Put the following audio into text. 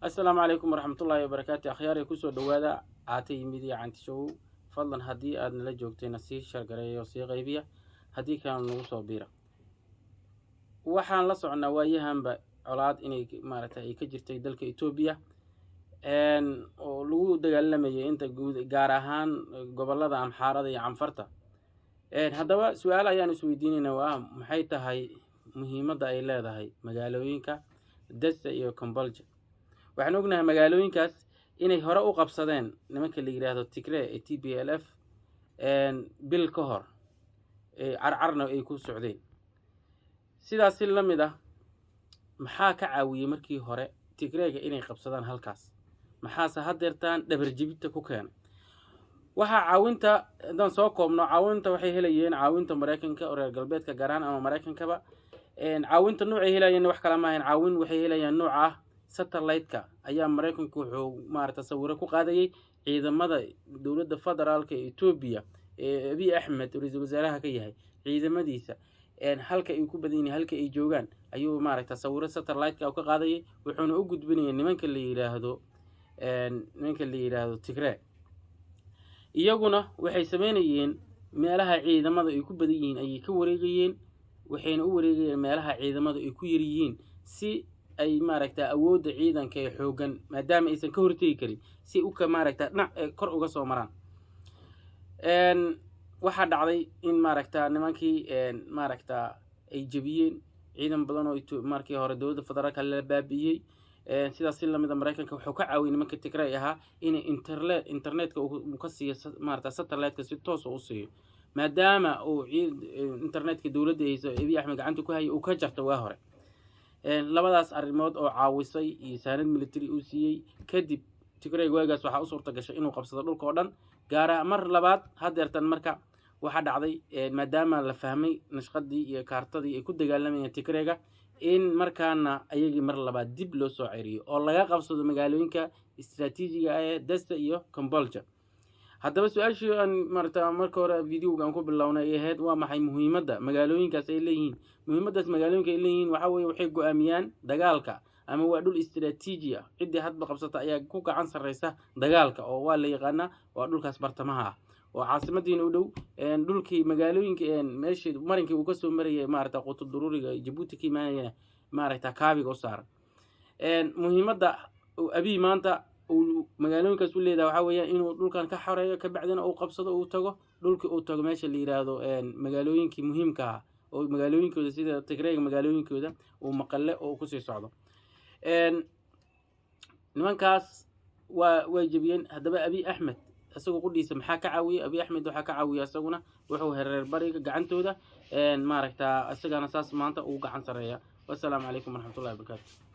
السلام عليكم ورحمة الله وبركاته. أخياري كسو دوادا عاتي ميديا عن تشو فضلا هدي أدن لجوجتين سي شرقرية وسي غيبية هدي كان نوصو بيرا waxaan la soconnaa waayahanba colaad inay maaragtay ay ka jirtay dalka Itoobiya oo lagu dagaalamayay inta guud gaar ahaan gobolada Amxaarada iyo Canfarta haddaba su'aal ayaan isweydiinaynaa waa maxay tahay muhiimadda ay leedahay magaalooyinka Dasta iyo Kambalja waxaan ognahay magaalooyinkaas inay hore u qabsadeen nimanka la yiraahdo Tigray ee TPLF bil ka hor carcarna ay ku socdeen sidaas la mid ah maxaa ka caawiyay markii hore Tigreega inay qabsadaan halkaas maxaase hadeertaan dhabar jibinta ku keenay waxa caawinta dan soo koobno caawinta waxay helayeen caawinta Mareykanka oo reer galbeedka gaaraan ama Mareykankaba caawinta nooc ay helayeen wax kala ma ahayn caawin waxay helayeen nooc ah satellite-ka ayaa Mareykanku wuxuu maarta sawiro ku qaadayay ciidamada dawladda federaalka ee Itoobiya ee Abiy Ahmed ra'iisul wasaaraha ka yahay ciidamadiisa halka ay ku badan yihiin halka ay joogaan ayuu maaragta sawiro satellite-ka ka qaadayay wuxuuna u gudbinayay nimanka la yiraahdo Tigray iyaguna waxay sameynayeen meelaha ciidamada ay ku badan yihiin ay ka wareegayeen waxayna u wareegayeen meelaha ciidamada ay ku yar yihiin si ay maaragta awoodda ciidanka ee xoogan maadaama aysan ka hortagi karin si uu ka maaragta dhinac kor uga soo maraan waxa dhacday in maaragta nimankii maaragta ay jabiyeen ciidan badan oo markii hore dawladda federaalka la baabiyay sidaas la mid ah Mareykanka wuxuu ka caawiyay nimanka Tigray ahaa in internetka uu ka siiyo maaragta satellite-ka si toos ah u siiyo maadaama uu internetka dawladda ay Abiy Ahmed gacanta ku hayay uu ka jarto waa hore labadaas arrimood oo caawisay iyo saanad military uu siiyay kadib Tigray waagaas waxa u suurta gashay inuu qabsado dhulka oo dhan gaar ahaan mar labaad hadeertan marka waxa dhacday maadaama la fahmay nashqadii iyo kaartadii ay ku dagaalamayeen Tigrayga in markaana ayagii mar labaad dib loo soo ciriyo oo laga qabsado magaalooyinka istiraatiijiga ah ee Dasta iyo Kambalja haddaba su'aashii aan marka hore video-ga aan ku bilownay ahayd waa maxay muhiimadda magaalooyinkaas ay leeyihiin muhiimaddaas magaalooyinka ay leeyihiin waxa weeye waxay go'aamiyaan dagaalka ama waa dhul istiraatiiji ah cidii hadba qabsata ayaa ku gacan sareysa dagaalka oo waa la yaqaanaa waa dhulkaas bartamaha ah oo caasimadiina u dhow dhulkii magaalooyinka meeshii marinkii uu ka soo marayay maaragta qutu daruuriga Djibouti ka imaanaya maaragta kaabiga u saaran muhiimadda Abiy maanta magaalooyinkaas u leedahay waxa weeyaan inuu dhulkan ka xoreeyo ka bacdina uu qabsado uu tago dhulkii uu tago meesha la yiraahdo magaalooyinkii muhiimka ah oo magaalooyinkooda sida Tigrayga magaalooyinkooda uu maqalle oo ku sii socdo nimankaas way jabiyeen haddaba Abiy Ahmed asagoo qudhiisa maxaa ka caawiyay Abiy Ahmed waxa ka caawiyay asaguna wuxuu hereer bariga gacantooda maaragta asagana saas maanta uu gacan sareeya wassalaamu calaykum waraxmatullaahi wabarakaatuh